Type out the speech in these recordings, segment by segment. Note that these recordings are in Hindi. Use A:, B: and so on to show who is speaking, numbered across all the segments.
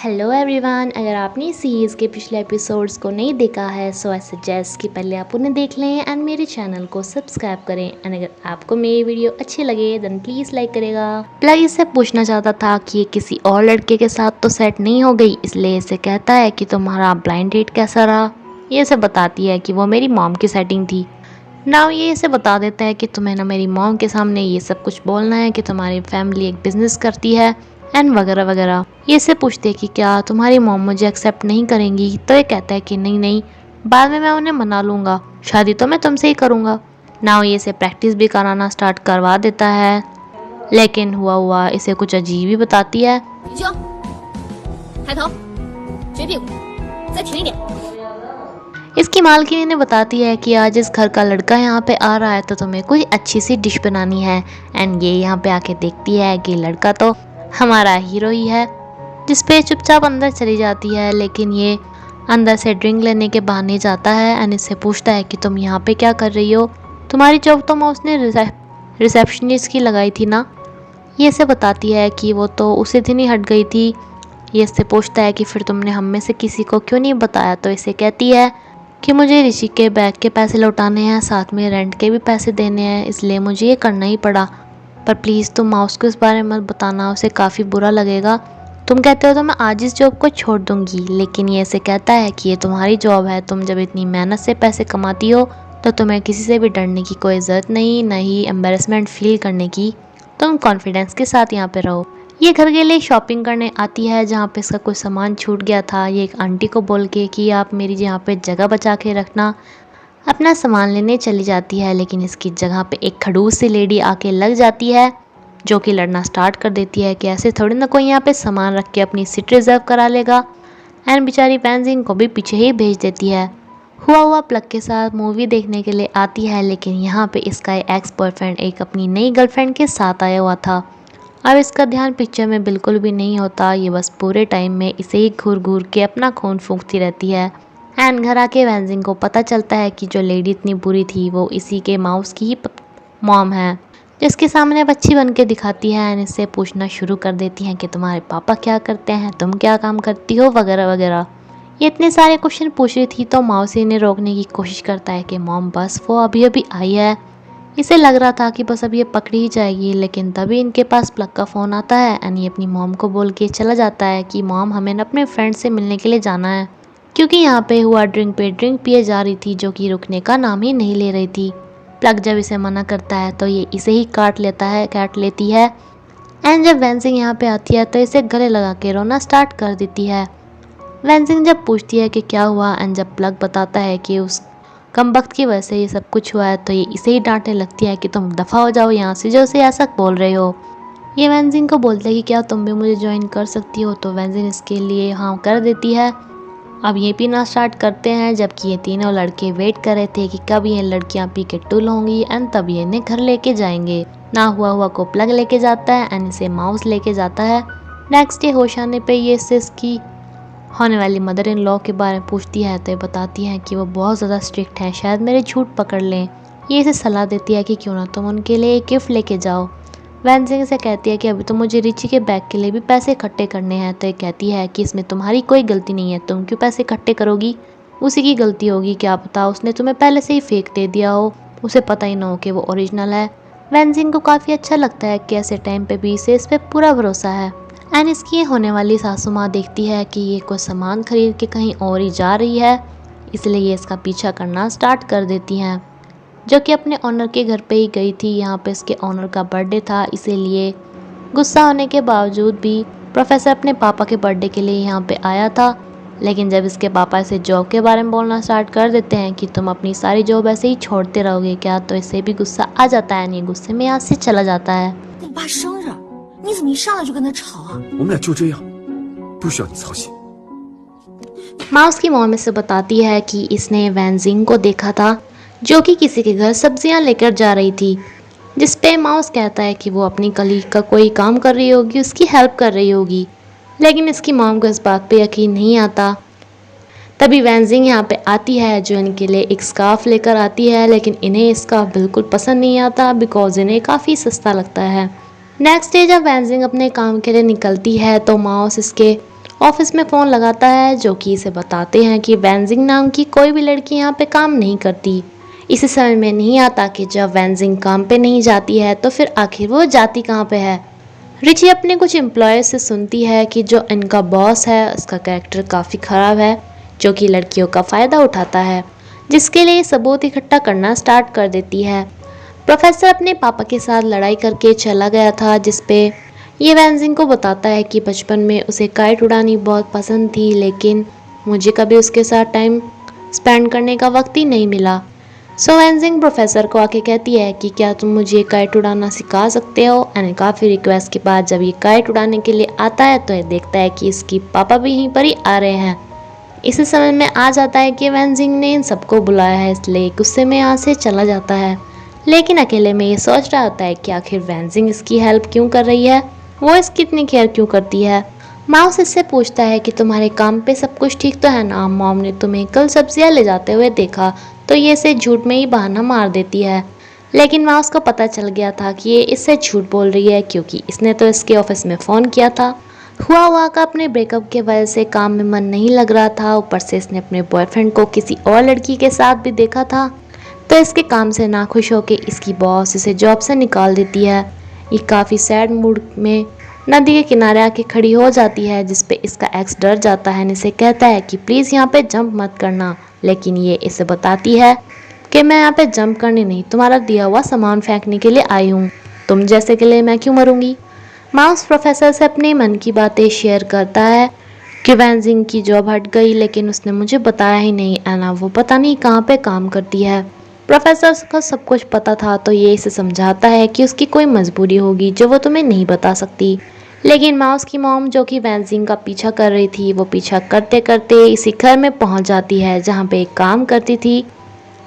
A: हेलो एवरीवन, अगर आपने इस सीरीज़ के पिछले एपिसोड्स को नहीं देखा है सो आई सजेस्ट कि पहले आप उन्हें देख लें एंड मेरे चैनल को सब्सक्राइब करें। एंड अगर आपको मेरी वीडियो अच्छी लगे देन प्लीज़ लाइक करेगा। प्लग इससे पूछना चाहता था कि ये किसी और लड़के के साथ तो सेट नहीं हो गई, इसलिए इसे कहता है कि तुम्हारा ब्लाइंड डेट कैसा रहा। ये इसे बताती है कि वो मेरी मॉम की सेटिंग थी। नाउ ये इसे बता देता है कि तुम्हें ना मेरी मॉम के सामने ये सब कुछ बोलना है कि तुम्हारी फैमिली एक बिजनेस करती है एंड वगैरह वगैरह। ये इसे पूछते हैं कि क्या तुम्हारी मॉम मुझे एक्सेप्ट नहीं करेंगी, तो ये कहता है कि नहीं नहीं, बाद में मैं उन्हें मना लूँगा, शादी तो मैं तुमसे ही करूँगा। नाउ ये इसे प्रैक्टिस भी कराना स्टार्ट करवा देता है, लेकिन हुआ हुआ इसे कुछ अजीब ही बताती है। इसकी मालकिन इन्हें बताती है कि आज इस घर का लड़का यहाँ पे आ रहा है तो तुम्हें कोई अच्छी सी डिश बनानी है। एंड ये यहाँ पे आके देखती है कि लड़का तो हमारा हीरो ही है, जिसपे चुपचाप अंदर चली जाती है। लेकिन ये अंदर से ड्रिंक लेने के बहाने जाता है एंड इससे पूछता है कि तुम यहाँ पे क्या कर रही हो, तुम्हारी जॉब तो मैं उसने रिसेप्शनिस्ट की लगाई थी ना। ये इसे बताती है कि वो तो उसी दिन ही हट गई थी। ये इससे पूछता है कि फिर तुमने हम में से किसी को क्यों नहीं बताया, तो इसे कहती है कि मुझे ऋषि के बैग के पैसे लौटाने हैं, साथ में रेंट के भी पैसे देने हैं, इसलिए मुझे ये करना ही पड़ा। पर प्लीज़ तुम माउस को इस बारे में मत बताना, उसे काफ़ी बुरा लगेगा। तुम कहते हो तो मैं आज इस जॉब को छोड़ दूंगी, लेकिन ये इसे कहता है कि ये तुम्हारी जॉब है, तुम जब इतनी मेहनत से पैसे कमाती हो तो तुम्हें किसी से भी डरने की कोई ज़रूरत नहीं, ना ही एम्बेरसमेंट फील करने की। तुम कॉन्फिडेंस के साथ यहाँ पे रहो। ये घर के लिए शॉपिंग करने आती है जहाँ पे इसका कोई सामान छूट गया था। ये एक आंटी को बोल के कि आप मेरी यहाँ पे जगह बचा के रखना, अपना सामान लेने चली जाती है। लेकिन इसकी जगह पे एक खड़ूस सी लेडी आके लग जाती है, जो कि लड़ना स्टार्ट कर देती है कि ऐसे थोड़ी ना कोई यहाँ पे सामान रख के अपनी सीट रिजर्व करा लेगा। एंड बेचारी वैनजिंग को भी पीछे ही भेज देती है। हुआ हुआ प्लग के साथ मूवी देखने के लिए आती है, लेकिन यहाँ पे इसका एक्स बॉयफ्रेंड एक अपनी नई गर्लफ्रेंड के साथ आया हुआ था। अब इसका ध्यान पिक्चर में बिल्कुल भी नहीं होता, ये बस पूरे टाइम में इसे ही घूर घूर के अपना खून फूंकती रहती है। एंड घर आके वैनजिंग को पता चलता है कि जो लेडी इतनी बुरी थी वो इसी के माउस की ही मॉम है, जिसके सामने बच्ची बन के दिखाती है। एंड इससे पूछना शुरू कर देती हैं कि तुम्हारे पापा क्या करते हैं, तुम क्या काम करती हो, वगैरह वगैरह। ये इतने सारे क्वेश्चन पूछ रही थी तो माउस इन्हें रोकने की कोशिश करता है कि मॉम बस वो अभी अभी आई है। इसे लग रहा था कि बस अब ये पकड़ी ही जाएगी, लेकिन तभी इनके पास प्लग का फ़ोन आता है एंड ये अपनी मॉम को बोल के चला जाता है कि मॉम हमें अपने फ्रेंड से मिलने के लिए जाना है, क्योंकि यहाँ पे हुआ ड्रिंक पे ड्रिंक पिए जा रही थी, जो कि रुकने का नाम ही नहीं ले रही थी। प्लग जब इसे मना करता है तो ये इसे ही काट लेती है। एंड जब वैनजिंग यहाँ पे आती है तो इसे गले लगा के रोना स्टार्ट कर देती है। वैनजिंग जब पूछती है कि क्या हुआ एंड जब प्लग बताता है कि उस कम वक्त की वजह से ये सब कुछ हुआ है, तो ये इसे ही डांटने लगती है कि तुम दफ़ा हो जाओ यहाँ से, जो उसे ऐसा बोल रहे हो। ये वैनजिंग को बोलता है कि क्या तुम भी मुझे ज्वाइन कर सकती हो, तो वैनजिंग इसके लिए हाँ कर देती है। अब ये पीना स्टार्ट करते हैं, जबकि ये तीनों लड़के वेट कर रहे थे कि कब ये लड़कियां पी के टुल होंगी एंड तब ये इन्हें घर लेके जाएंगे। ना हुआ हुआ को प्लग लेके जाता है एंड इसे माउस लेके जाता है। नेक्स्ट डे होश आने पे ये इससे इसकी होने वाली मदर इन लॉ के बारे में पूछती है, तो ये बताती है कि वो बहुत ज़्यादा स्ट्रिक्ट हैं, शायद मेरे झूठ पकड़ लें। ये इसे सलाह देती है कि क्यों ना तुम उनके लिए एक गिफ्ट लेके जाओ। वैनजिंग से कहती है कि अभी तो मुझे रिची के बैग के लिए भी पैसे इकट्ठे करने हैं, तो ये कहती है कि इसमें तुम्हारी कोई गलती नहीं है, तुम क्यों पैसे इकट्ठे करोगी, उसी की गलती होगी, क्या पता उसने तुम्हें पहले से ही फेक दे दिया हो, उसे पता ही ना हो कि वो ओरिजिनल है। वैनजिंग को काफ़ी अच्छा लगता है कि ऐसे टाइम पे भी इसे इस पर पूरा भरोसा है। एंड इसकी होने वाली सासू माँ देखती है कि ये कोई सामान खरीद के कहीं और ही जा रही है, इसलिए ये इसका पीछा करना स्टार्ट कर देती हैं, जो कि अपने ऑनर के घर पे ही गई थी। यहाँ पे इसके ऑनर का बर्थडे था, इसीलिए गुस्सा होने के बावजूद भी प्रोफेसर अपने पापा के बर्थडे के लिए यहाँ पे आया था। लेकिन जब इसके पापा इसे जॉब के बारे में बोलना स्टार्ट कर देते हैं कि तुम अपनी सारी जॉब ऐसे ही छोड़ते रहोगे क्या, तो इसे भी गुस्सा आ जाता है, ये गुस्से में यहाँ से चला जाता है। माउस की मॉम इसे बताती है कि इसने वैनजिंग को देखा था, जो कि किसी के घर सब्जियां लेकर जा रही थी, जिस पे माउस कहता है कि वो अपनी कलीग का कोई काम कर रही होगी, उसकी हेल्प कर रही होगी। लेकिन इसकी मॉम को इस बात पे यकीन नहीं आता। तभी वैनजिंग यहाँ पे आती है, जो इनके लिए एक स्कार्फ लेकर आती है, लेकिन इन्हें स्कार्फ बिल्कुल पसंद नहीं आता बिकॉज इन्हें काफ़ी सस्ता लगता है। नेक्स्ट डे जब वैनजिंग अपने काम के लिए निकलती है तो माउस इसके ऑफिस में फ़ोन लगाता है जो कि इसे बताते हैं कि वेंजिंग नाम की कोई भी लड़की यहाँ पे काम नहीं करती। इसे समझ में नहीं आता कि जब वेंजिंग काम पे नहीं जाती है तो फिर आखिर वो जाती कहाँ पे है। रिची अपने कुछ एम्प्लॉयज से सुनती है कि जो इनका बॉस है उसका कैरेक्टर काफ़ी ख़राब है, जो कि लड़कियों का फ़ायदा उठाता है, जिसके लिए सबूत इकट्ठा करना स्टार्ट कर देती है। प्रोफेसर अपने पापा के साथ लड़ाई करके चला गया था, जिसपे ये वैनजिंग को बताता है कि बचपन में उसे काइट उड़ानी बहुत पसंद थी, लेकिन मुझे कभी उसके साथ टाइम स्पेंड करने का वक्त ही नहीं मिला। सो वैनजिंग प्रोफेसर को आके कहती है कि क्या तुम मुझे काइट उड़ाना सिखा सकते हो। एंड काफ़ी रिक्वेस्ट के बाद जब ये काइट उड़ाने के लिए आता है तो ये देखता है कि इसकी पापा भी यहीं पर ही आ रहे हैं। इसे समझ में आ जाता है कि वैनजिंग ने इन सबको बुलाया है, इसलिए गुस्से में यहाँ से चला जाता है। लेकिन अकेले में ये सोच रहा होता है कि आखिर वैनजिंग इसकी हेल्प क्यों कर रही है, वो इसकी इतनी केयर क्यों करती है। माउस इससे पूछता है कि तुम्हारे काम पे सब कुछ ठीक तो है ना, मॉम ने तुम्हें कल सब्जियां ले जाते हुए देखा। तो ये इसे झूठ में ही बहाना मार देती है। लेकिन माउस को पता चल गया था कि ये इससे झूठ बोल रही है, क्योंकि इसने तो इसके ऑफिस में फ़ोन किया था। हुआ का अपने ब्रेकअप के वजह से काम में मन नहीं लग रहा था, ऊपर से इसने अपने बॉयफ्रेंड को किसी और लड़की के साथ भी देखा था। तो इसके काम से नाखुश होकर इसकी बॉस इसे जॉब से निकाल देती है। ये काफ़ी सैड मूड में नदी के किनारे आके खड़ी हो जाती है, जिसपे इसका एक्स डर जाता है। इसे कहता है कि प्लीज़ यहाँ पे जंप मत करना, लेकिन ये इसे बताती है कि मैं यहाँ पे जंप करने नहीं, तुम्हारा दिया हुआ सामान फेंकने के लिए आई हूँ। तुम जैसे के लिए मैं क्यों मरूंगी। माउस प्रोफेसर से अपने मन की बातें शेयर करता है कि वैनजिंग की जॉब हट गई, लेकिन उसने मुझे बताया ही नहीं। एना वो पता नहीं कहाँ पे काम करती है। प्रोफेसर को सब कुछ पता था, तो ये इसे समझाता है कि उसकी कोई मजबूरी होगी जो वो तुम्हें नहीं बता सकती। लेकिन माउस की मॉम जो कि वैनजिंग का पीछा कर रही थी, वो पीछा करते करते इसी घर में पहुंच जाती है जहाँ पे एक काम करती थी।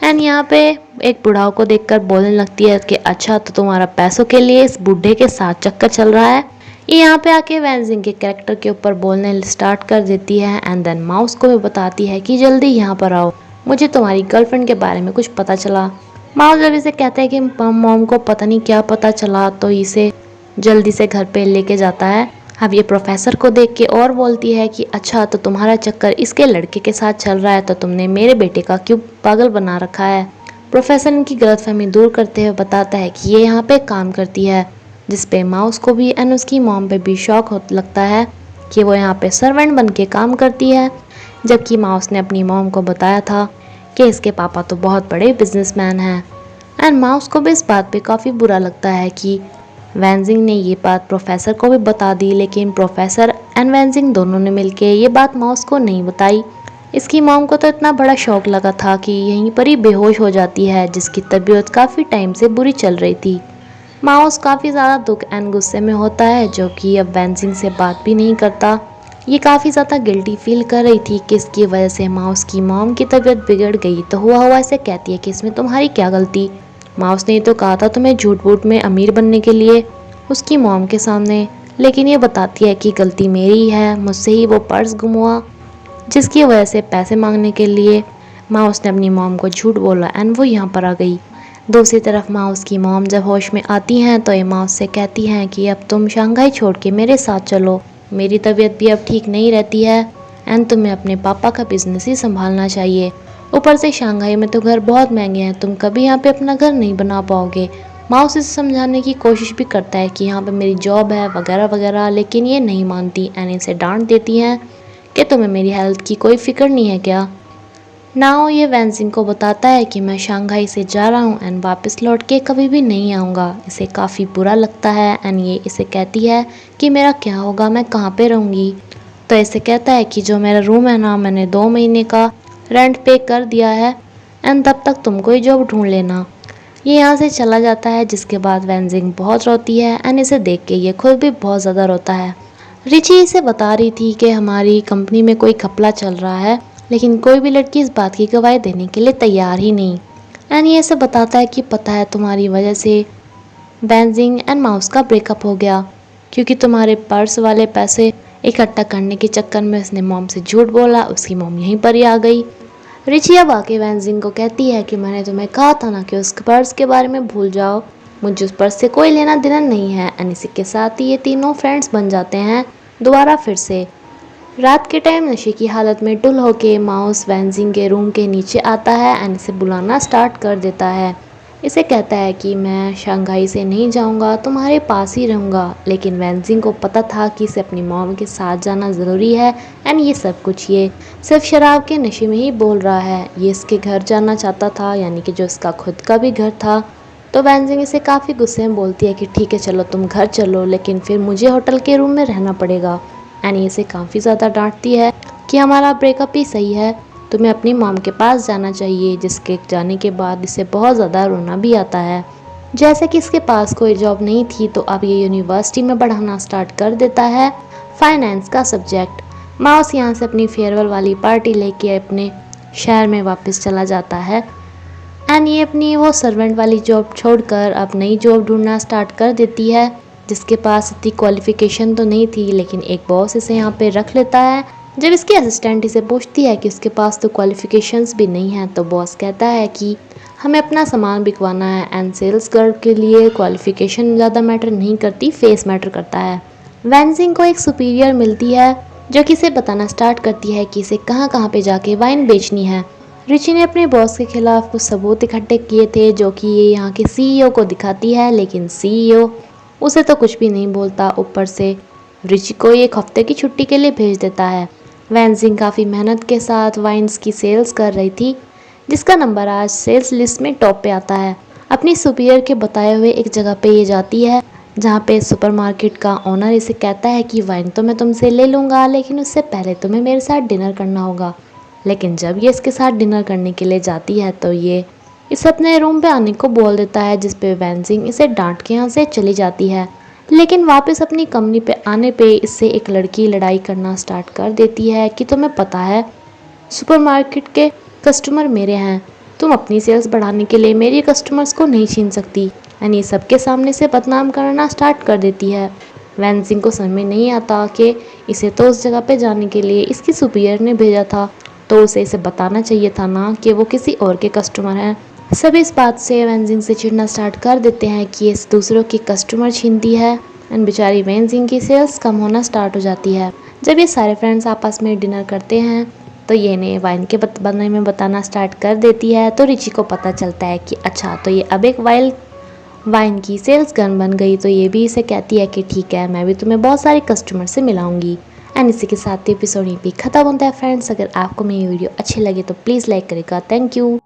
A: एंड यहाँ पे एक बुढ़ाओ को देखकर बोलने लगती है कि अच्छा तो तुम्हारा पैसों के लिए इस बूढ़े के साथ चक्कर चल रहा है। ये यहाँ पे आके वैनजिंग के कैरेक्टर के ऊपर बोलने स्टार्ट कर देती है। एंड देन माउस को भी बताती है कि जल्दी यहाँ पर आओ, मुझे तुम्हारी गर्लफ्रेंड के बारे में कुछ पता चला। माउस जब इसे कहता है कि मॉम को पता नहीं क्या पता चला, तो इसे जल्दी से घर पे लेके जाता है। अब ये प्रोफेसर को देख के और बोलती है कि अच्छा तो तुम्हारा चक्कर इसके लड़के के साथ चल रहा है, तो तुमने मेरे बेटे का क्यों पागल बना रखा है। प्रोफेसर इनकी गलतफहमी दूर करते हुए बताता है कि ये यहाँ पे काम करती है, जिसपे माउस को भी एंड उसकी मॉम पे भी शौक लगता है कि वो यहाँ पे सर्वेंट बन के काम करती है। जबकि माउस ने अपनी मॉम को बताया था कि इसके पापा तो बहुत बड़े बिजनेसमैन हैं। एंड माउस को भी इस बात पे काफ़ी बुरा लगता है कि वैनजिंग ने ये बात प्रोफेसर को भी बता दी, लेकिन प्रोफेसर एंड वैनजिंग दोनों ने मिलके ये बात माउस को नहीं बताई। इसकी मॉम को तो इतना बड़ा शौक लगा था कि यहीं पर ही बेहोश हो जाती है, जिसकी तबीयत काफ़ी टाइम से बुरी चल रही थी। माउस काफ़ी ज़्यादा दुख एंड गुस्से में होता है, जो कि अब वैनजिंग से बात भी नहीं करता। ये काफ़ी ज़्यादा गिल्टी फील कर रही थी कि इसकी वजह से माउस की मॉम की तबीयत बिगड़ गई। तो हुआ ऐसे कहती है कि इसमें तुम्हारी क्या गलती, माउस ने तो कहा था तुम्हें झूठ बूठ में अमीर बनने के लिए उसकी मॉम के सामने। लेकिन ये बताती है कि गलती मेरी है, मुझसे ही वो पर्स गुम हुआ, जिसकी वजह से पैसे मांगने के लिए माउस ने अपनी मॉम को झूठ बोला एंड वो यहाँ पर आ गई। दूसरी तरफ माउस की मॉम जब होश में आती हैं तो ये माउस से कहती हैं कि अब तुम शंघाई छोड़ के मेरे साथ चलो, मेरी तबीयत भी अब ठीक नहीं रहती है एंड तुम्हें अपने पापा का बिजनेस ही संभालना चाहिए। ऊपर से शंघाई में तो घर बहुत महंगे हैं, तुम कभी यहाँ पे अपना घर नहीं बना पाओगे। माउस इसे समझाने की कोशिश भी करता है कि यहाँ पे मेरी जॉब है वगैरह वगैरह, लेकिन ये नहीं मानती एंड इसे डांट देती हैं कि तुम्हें मेरी हेल्थ की कोई फिक्र नहीं है क्या। नाओ ये वैनजिंग को बताता है कि मैं शंघाई से जा रहा हूँ एंड वापस लौट के कभी भी नहीं आऊँगा। इसे काफ़ी बुरा लगता है एंड ये इसे कहती है कि मेरा क्या होगा, मैं कहाँ पे रहूँगी। तो इसे कहता है कि जो मेरा रूम है ना, मैंने 2 महीने का रेंट पे कर दिया है एंड तब तक तुम कोई जॉब ढूंढ लेना। ये यहाँ से चला जाता है, जिसके बाद वैनजिंग बहुत रोती है एंड इसे देख के ये खुद भी बहुत ज़्यादा रोता है। रिची इसे बता रही थी कि हमारी कंपनी में कोई घपला चल रहा है, लेकिन कोई भी लड़की इस बात की गवाही देने के लिए तैयार ही नहीं। एंड ये इसे बताता है कि पता है तुम्हारी वजह से वैनजिंग एंड माउस का ब्रेकअप हो गया, क्योंकि तुम्हारे पर्स वाले पैसे इकट्ठा करने के चक्कर में उसने मॉम से झूठ बोला, उसकी मॉम यहीं पर ही आ गई। रिची अब आके वैनजिंग को कहती है कि मैंने तुम्हें कहा था ना कि उस पर्स के बारे में भूल जाओ, मुझे उस पर्स से कोई लेना देना नहीं है। एंड इसी के साथ ही ये तीनों फ्रेंड्स बन जाते हैं दोबारा फिर से। रात के टाइम नशे की हालत में टुल होके माउस वेंजिंग के रूम के नीचे आता है एंड इसे बुलाना स्टार्ट कर देता है। इसे कहता है कि मैं शंघाई से नहीं जाऊंगा, तुम्हारे पास ही रहूंगा। लेकिन वेंजिंग को पता था कि इसे अपनी मॉम के साथ जाना ज़रूरी है एंड ये सब कुछ ये सिर्फ शराब के नशे में ही बोल रहा है। ये इसके घर जाना चाहता था, यानी कि जो इसका खुद का भी घर था। तो वेंजिंग इसे काफ़ी गुस्से में बोलती है कि ठीक है चलो तुम घर चलो, लेकिन फिर मुझे होटल के रूम में रहना पड़ेगा। एनी इसे काफ़ी ज़्यादा डांटती है कि हमारा ब्रेकअप ही सही है, तुम्हें अपनी मॉम के पास जाना चाहिए। जिसके जाने के बाद इसे बहुत ज़्यादा रोना भी आता है। जैसे कि इसके पास कोई जॉब नहीं थी तो अब ये यूनिवर्सिटी में पढ़ाना स्टार्ट कर देता है फाइनेंस का सब्जेक्ट। माउस यहाँ से अपनी फेयरवेल वाली पार्टी लेके अपने शहर में वापस चला जाता है एंड ये अपनी वो सर्वेंट वाली जॉब छोड़कर अब नई जॉब ढूंढना स्टार्ट कर देती है, जिसके पास इतनी क्वालिफिकेशन तो नहीं थी। लेकिन एक बॉस इसे यहाँ पे रख लेता है। जब इसकी असिस्टेंट इसे पूछती है कि उसके पास तो क्वालिफिकेशंस भी नहीं है, तो बॉस कहता है कि हमें अपना सामान बिकवाना है एंड सेल्स गर्ल के लिए क्वालिफिकेशन ज़्यादा मैटर नहीं करती, फेस मैटर करता है। वेंजिंग को एक सुपीरियर मिलती है जो कि इसे बताना स्टार्ट करती है कि इसे कहाँ कहाँ पे जाके वाइन बेचनी है। रिची ने अपने बॉस के खिलाफ कुछ सबूत इकट्ठे किए थे जो कि ये यहाँ के सीईओ को दिखाती है, लेकिन सीईओ उसे तो कुछ भी नहीं बोलता। ऊपर से रिची को एक हफ्ते की छुट्टी के लिए भेज देता है। वेंजिंग काफ़ी मेहनत के साथ वाइन्स की सेल्स कर रही थी, जिसका नंबर आज सेल्स लिस्ट में टॉप पे आता है। अपनी सुपीरियर के बताए हुए एक जगह पे ये जाती है जहाँ पे सुपरमार्केट का ओनर इसे कहता है कि वाइन तो मैं तुमसे ले लूँगा, लेकिन उससे पहले तुम्हें मेरे साथ डिनर करना होगा। लेकिन जब ये इसके साथ डिनर करने के लिए जाती है तो ये इसे अपने रूम पे आने को बोल देता है, जिस पे वेंजिंग इसे डांट के यहाँ से चली जाती है। लेकिन वापस अपनी कंपनी पे आने पे इससे एक लड़की लड़ाई करना स्टार्ट कर देती है कि तुम्हें पता है सुपरमार्केट के कस्टमर मेरे हैं, तुम अपनी सेल्स बढ़ाने के लिए मेरे कस्टमर्स को नहीं छीन सकती। यानी सबके सामने से बदनाम करना स्टार्ट कर देती है। वेंजिंग को समझ में नहीं आता कि इसे तो उस जगह पे जाने के लिए इसकी सुपीरियर ने भेजा था, तो उसे इसे बताना चाहिए था ना कि वो किसी और के कस्टमर हैं। सब इस बात से वेंजिंग से चिढ़ना स्टार्ट कर देते हैं कि ये दूसरों के कस्टमर छीनती है एंड बेचारी वेंजिंग की सेल्स कम होना स्टार्ट हो जाती है। जब ये सारे फ्रेंड्स आपस में डिनर करते हैं तो ये ने वाइन के बारे में बताना स्टार्ट कर देती है। तो रिची को पता चलता है कि अच्छा तो ये अब एक वाइन की सेल्स गन बन गई। तो ये भी इसे कहती है कि ठीक है मैं भी तुम्हें बहुत सारे कस्टमर से मिलाऊंगी। एंड इसी के साथ एपिसोड यहीं पे खत्म होता है फ्रेंड्स। अगर आपको मेरी वीडियो अच्छी लगे तो प्लीज़ लाइक करेगा। Thank you.